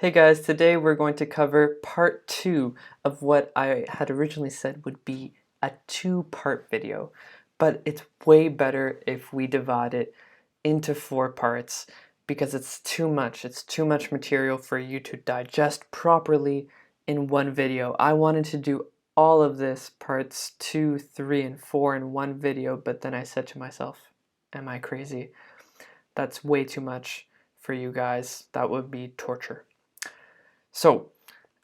Hey guys, today we're going to cover part 2 of what I had originally said would be a 2-part video, but it's way better if we divide it into 4 parts because it's too much. It's too much material for you to digest properly in one video. I wanted to do all of this parts 2, 3, and 4 in one video, but then I said to myself, am I crazy? That's way too much for you guys. That would be torture. So,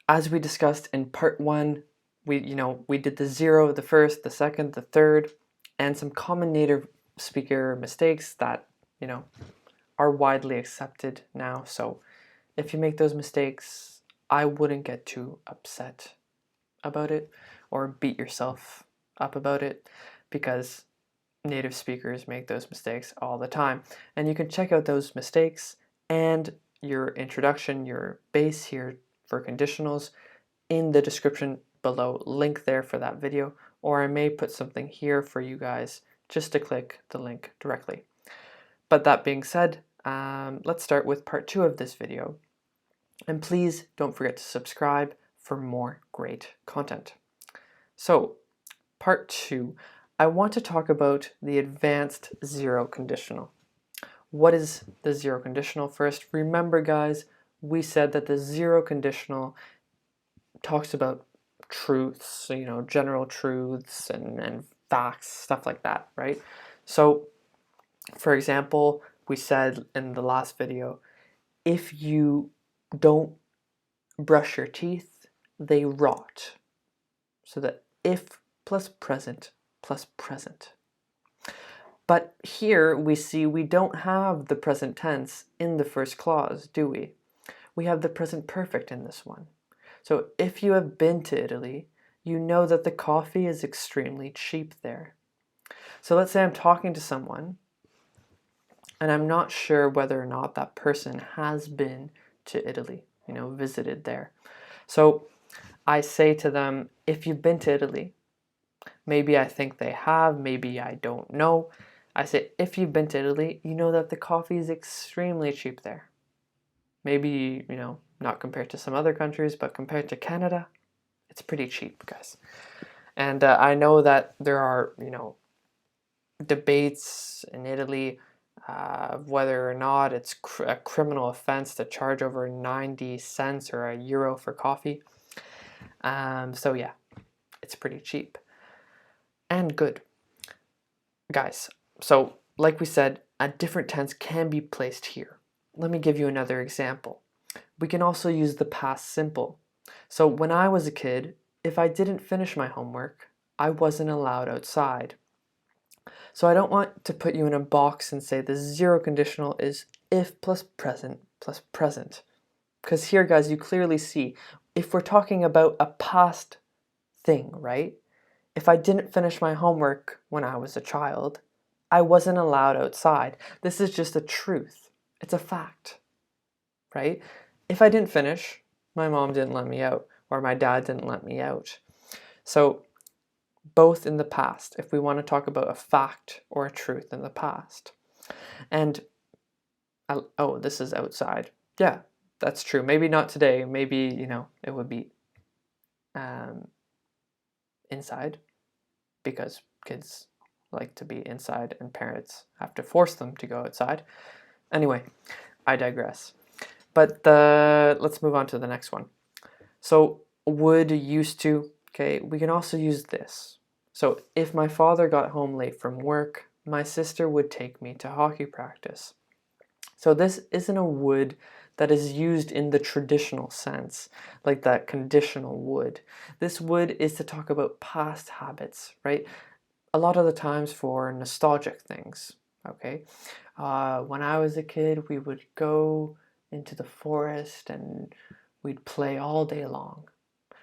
as we discussed in part 1, we did the 0, the first, the second, the third, and some common native speaker mistakes that, are widely accepted now. So, if you make those mistakes, I wouldn't get too upset about it or beat yourself up about it because native speakers make those mistakes all the time. And you can check out those mistakes and your introduction, your base here for conditionals in the description below, link there for that video, or I may put something here for you guys just to click the link directly. But that being said, let's start with part 2 of this video. And please don't forget to subscribe for more great content. So, part 2, I want to talk about the advanced zero conditional. What is the zero conditional first? Remember guys, we said that the zero conditional talks about truths, general truths and facts, stuff like that, right? So, for example, we said in the last video, if you don't brush your teeth, they rot. So that if plus present plus present. But here we see we don't have the present tense in the first clause, do we? We have the present perfect in this one. So if you have been to Italy, you know that the coffee is extremely cheap there. So let's say I'm talking to someone and I'm not sure whether or not that person has been to Italy, visited there. So I say to them, if you've been to Italy, maybe I think they have, maybe I don't know. I say, if you've been to Italy, you know that the coffee is extremely cheap there. Maybe, not compared to some other countries, but compared to Canada, it's pretty cheap, guys. And I know that there are, debates in Italy of whether or not it's a criminal offense to charge over 90 cents or €1 for coffee. So yeah, it's pretty cheap and good. Guys, so like we said, a different tense can be placed here. Let me give you another example. We can also use the past simple. So when I was a kid, if I didn't finish my homework, I wasn't allowed outside. So I don't want to put you in a box and say the zero conditional is if plus present plus present. Because here, guys, you clearly see, if we're talking about a past thing, right? If I didn't finish my homework when I was a child, I wasn't allowed outside. This is just a truth. It's a fact, right? If I didn't finish, my mom didn't let me out, or my dad didn't let me out. So both in the past, if we want to talk about a fact or a truth in the past. And, oh, this is outside. Yeah, that's true. Maybe not today. Maybe, it would be inside, because kids like to be inside and parents have to force them to go outside. Anyway, I digress. But let's move on to the next one. So would, used to, okay, we can also use this. So if my father got home late from work, my sister would take me to hockey practice. So this isn't a would that is used in the traditional sense, like that conditional would. This would is to talk about past habits, right? A lot of the times for nostalgic things, okay? When I was a kid, we would go into the forest and we'd play all day long.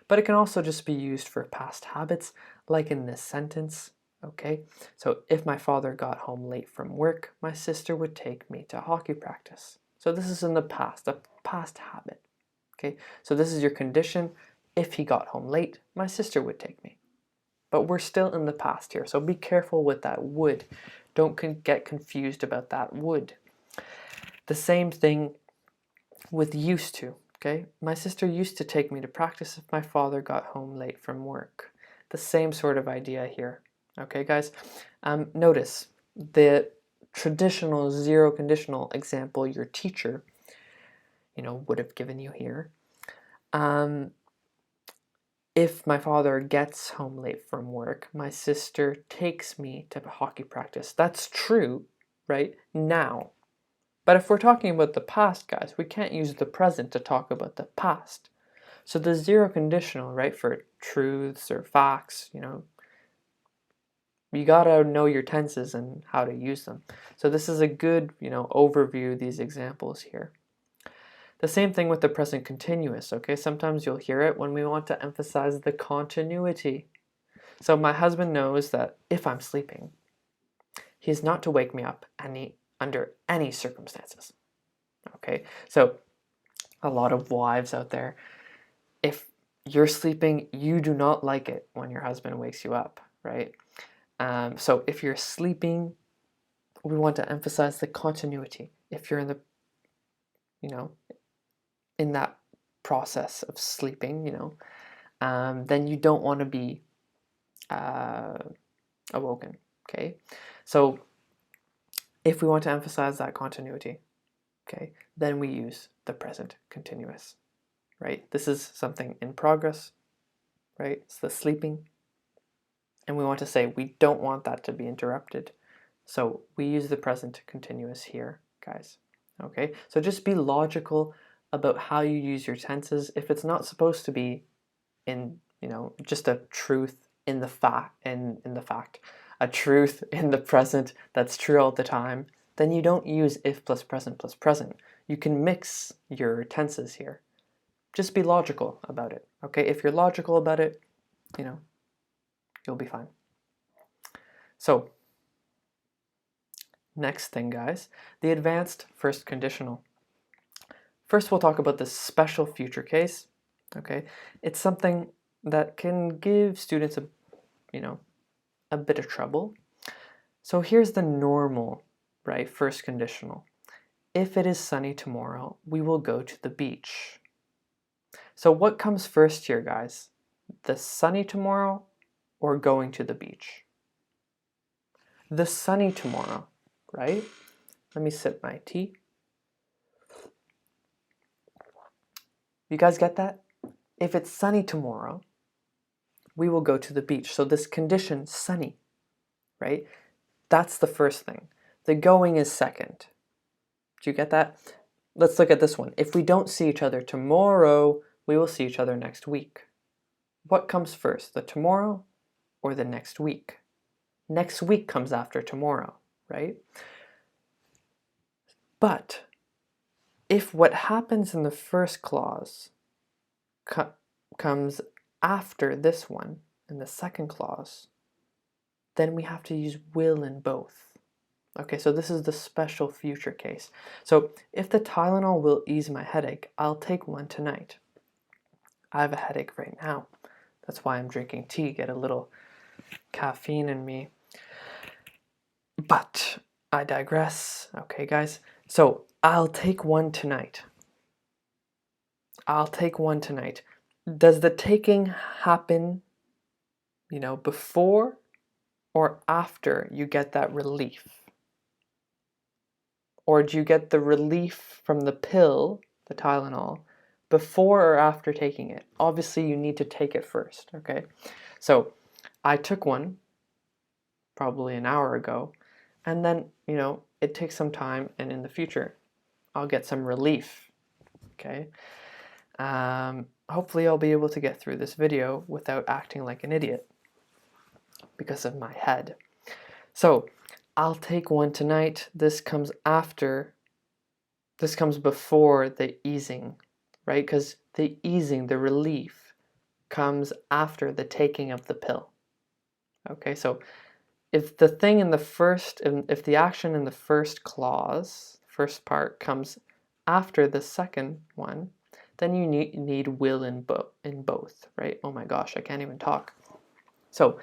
But it can also just be used for past habits, like in this sentence, okay? So if my father got home late from work, my sister would take me to hockey practice. So this is in the past, a past habit, okay? So this is your condition. If he got home late, my sister would take me. But we're still in the past here, so be careful with that would. Don't get confused about that would. The same thing with used to, Okay, my sister used to take me to practice if my father got home late from work. The same sort of idea here. Okay, guys, notice the traditional zero conditional example your teacher, would have given you here. If my father gets home late from work, my sister takes me to hockey practice. That's true, right? Now. But if we're talking about the past, guys, we can't use the present to talk about the past. So the zero conditional, right, for truths or facts, you gotta know your tenses and how to use them. So this is a good, overview of these examples here. The same thing with the present continuous, okay? Sometimes you'll hear it when we want to emphasize the continuity. So my husband knows that if I'm sleeping, he is not to wake me up under any circumstances. Okay, so a lot of wives out there, if you're sleeping, you do not like it when your husband wakes you up, right? So if you're sleeping, we want to emphasize the continuity. If you're in the, in that process of sleeping, then you don't want to be awoken, okay? So if we want to emphasize that continuity, okay, then we use the present continuous, right? This is something in progress, right? It's the sleeping. And we want to say we don't want that to be interrupted. So we use the present continuous here, guys. Okay, so just be logical about how you use your tenses. If it's not supposed to be in, just a truth in the fact, a truth in the present that's true all the time, then you don't use if plus present plus present. You can mix your tenses here. Just be logical about it, okay? If you're logical about it, you'll be fine. So, next thing, guys, the advanced first conditional. First, we'll talk about the special future case, okay? It's something that can give students a bit of trouble. So here's the normal, right, first conditional. If it is sunny tomorrow, we will go to the beach. So what comes first here, guys? The sunny tomorrow or going to the beach? The sunny tomorrow, right? Let me sip my tea. You guys get that? If it's sunny tomorrow, we will go to the beach. So this condition, sunny, right? That's the first thing. The going is second. Do you get that? Let's look at this one. If we don't see each other tomorrow, we will see each other next week. What comes first, the tomorrow or the next week? Next week comes after tomorrow, right? But if what happens in the first clause comes after this one in the second clause, then we have to use will in both. Okay, so this is the special future case. So if the Tylenol will ease my headache, I'll take one tonight. I have a headache right now. That's why I'm drinking tea, get a little caffeine in me. But I digress. Okay, guys. So I'll take one tonight. I'll take one tonight. Does the taking happen, before or after you get that relief? Or do you get the relief from the pill, the Tylenol, before or after taking it? Obviously, you need to take it first, okay? So I took one probably an hour ago, and then, it takes some time, and in the future, I'll get some relief, okay? Hopefully I'll be able to get through this video without acting like an idiot because of my head. So, I'll take one tonight. This comes before the easing, right? Because the easing, the relief, comes after the taking of the pill. Okay, so if the action in the first clause, first part, comes after the second one, then you need will in both, right? Oh my gosh, I can't even talk. So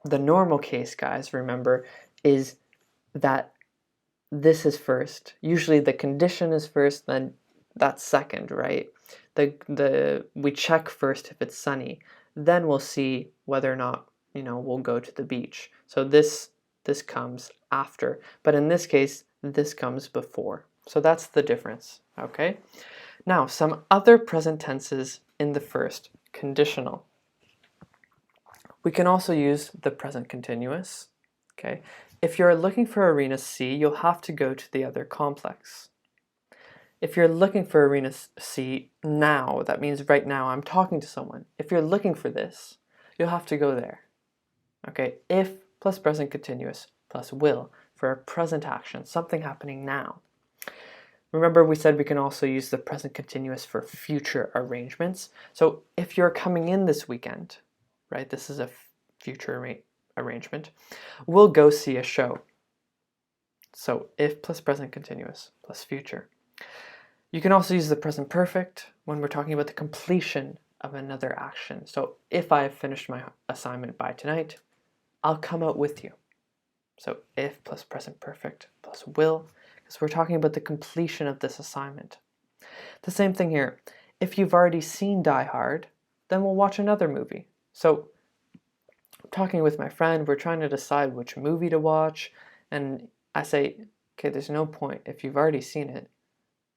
the normal case, guys, remember, is that this is first. Usually the condition is first, then that's second, right? We check first if it's sunny, then we'll see whether or not, we'll go to the beach. So this comes after, but in this case, this comes before. So that's the difference, okay? Now, some other present tenses in the first conditional. We can also use the present continuous, okay? If you're looking for arena C, you'll have to go to the other complex. If you're looking for arena C now, that means right now I'm talking to someone. If you're looking for this, you'll have to go there. Okay, if plus present continuous plus will for a present action, something happening now. Remember we said we can also use the present continuous for future arrangements. So if you're coming in this weekend, right, this is a future arrangement, we'll go see a show. So if plus present continuous plus future. You can also use the present perfect when we're talking about the completion of another action. So if I have finished my assignment by tonight, I'll come out with you. So if plus present perfect plus will, because we're talking about the completion of this assignment. The same thing here. If you've already seen Die Hard, then we'll watch another movie. So I'm talking with my friend, we're trying to decide which movie to watch, and I say, okay, there's no point. If you've already seen it,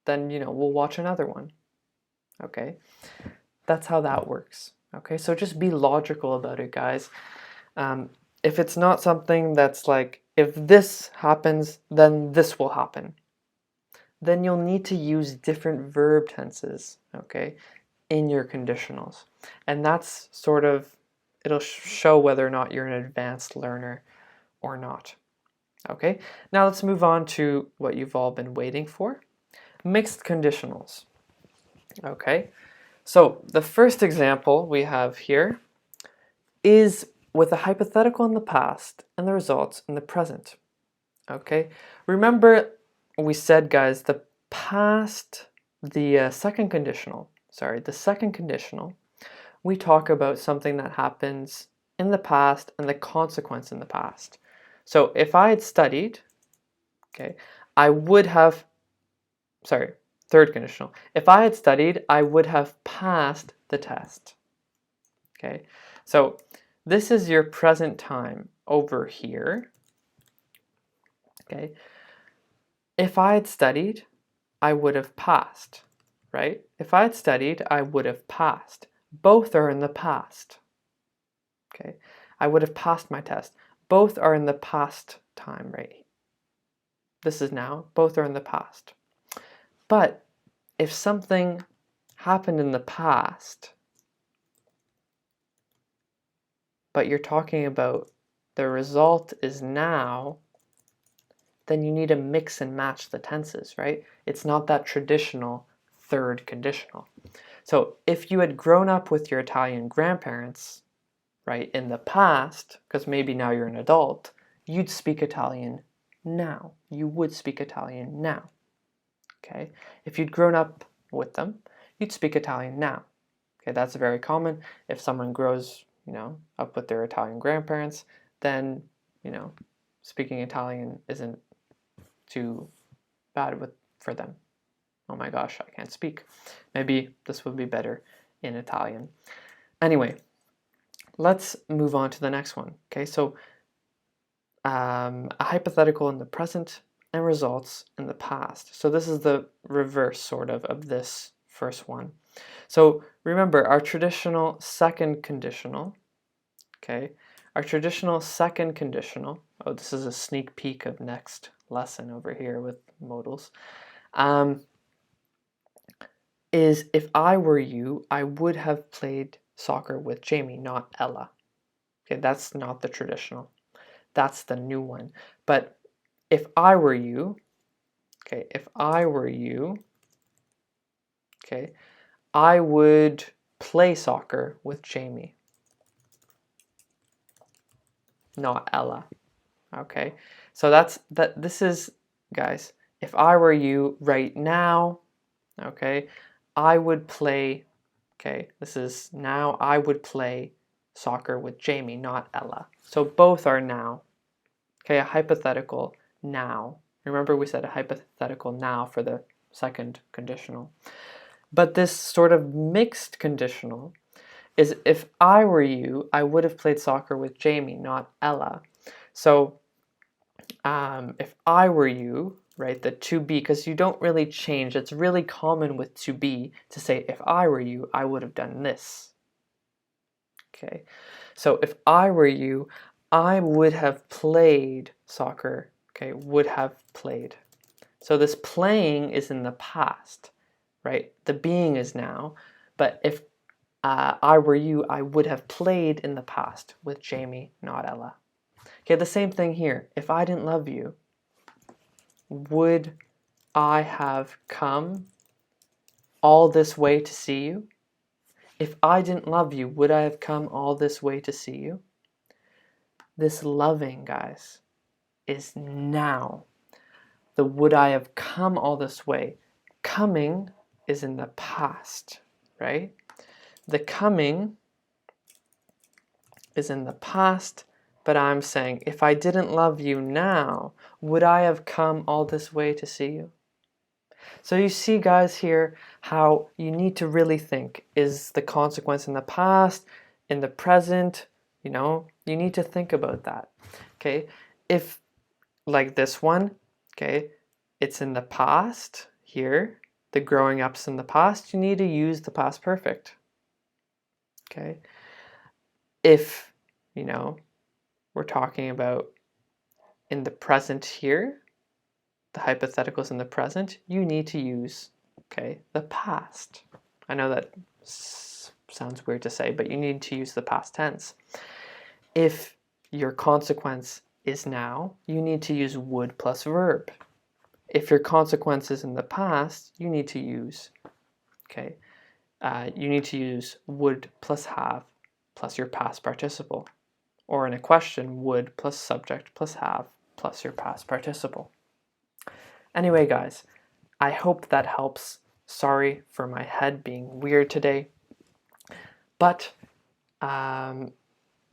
then, we'll watch another one. Okay? That's how that works. Okay? So just be logical about it, guys. If it's not something that's like, if this happens, then this will happen, then you'll need to use different verb tenses, okay, in your conditionals. And that's sort of, it'll show whether or not you're an advanced learner or not. Okay, now let's move on to what you've all been waiting for, mixed conditionals. Okay, so the first example we have here is with a hypothetical in the past and the results in the present. Okay, remember we said, guys, the second conditional, we talk about something that happens in the past and the consequence in the past. So if I had studied, okay, third conditional. If I had studied, I would have passed the test. Okay, so this is your present time over here. Okay, if I had studied, I would have passed, right? If I had studied, I would have passed. Both are in the past. Okay, I would have passed my test. Both are in the past time, right? This is now, both are in the past. But if something happened in the past, but you're talking about the result is now, then you need to mix and match the tenses, right? It's not that traditional third conditional. So if you had grown up with your Italian grandparents, right, in the past, because maybe now you're an adult, you'd speak Italian now. You would speak Italian now. Okay? If you'd grown up with them, you'd speak Italian now. Okay, that's very common. If someone grows, up with their Italian grandparents, then, speaking Italian isn't too bad for them. Oh my gosh, I can't speak. Maybe this would be better in Italian. Anyway, let's move on to the next one. Okay, so a hypothetical in the present and results in the past. So this is the reverse sort of this first one. So remember our traditional second conditional, okay? Our traditional second conditional, oh, this is a sneak peek of next lesson over here with modals, is if I were you, I would have played soccer with Jamie, not Ella. Okay, that's not the traditional. That's the new one. But if I were you, okay, I would play soccer with Jamie, not Ella. Okay, so this is, guys, if I were you right now, okay, I would play, okay, this is now, I would play soccer with Jamie, not Ella. So both are now. Okay, a hypothetical now. Remember we said a hypothetical now for the second conditional. But this sort of mixed conditional is if I were you, I would have played soccer with Jamie, not Ella. So if I were you, right, the to be, because you don't really change. It's really common with to be to say, if I were you, I would have done this. Okay, so if I were you, I would have played soccer. Okay, would have played. So this playing is in the past, right? The being is now, but if I were you, I would have played in the past with Jamie, not Ella. Okay, the same thing here. If I didn't love you, would I have come all this way to see you? If I didn't love you, would I have come all this way to see you? This loving, guys, is now. The would I have come all this way. Coming is in the past, right? The coming is in the past, but I'm saying, if I didn't love you now, would I have come all this way to see you? So you see, guys, here how you need to really think, is the consequence in the past, in the present? You know, you need to think about that. Okay, if like this one, okay, it's in the past here, the growing up's in the past, you need to use the past perfect. Okay, if, you know, we're talking about in the present here, the hypotheticals in the present, you need to use, okay, the past. I know that sounds weird to say, but you need to use the past tense. If your consequence is now, you need to use would plus verb. If your consequence is in the past, you need to use, okay, you need to use would plus have plus your past participle. Or in a question, would plus subject plus have plus your past participle. Anyway, guys, I hope that helps. Sorry for my head being weird today. But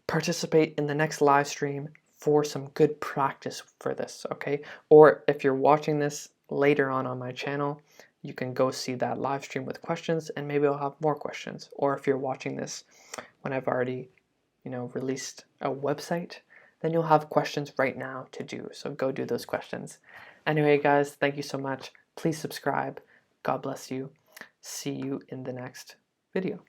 participate in the next live stream for some good practice for this, okay? Or if you're watching this later on my channel, you can go see that live stream with questions, and maybe I'll have more questions. Or if you're watching this when I've already, you know, released a website, then you'll have questions right now to do. So go do those questions. Anyway, guys, thank you so much. Please subscribe. God bless you. See you in the next video.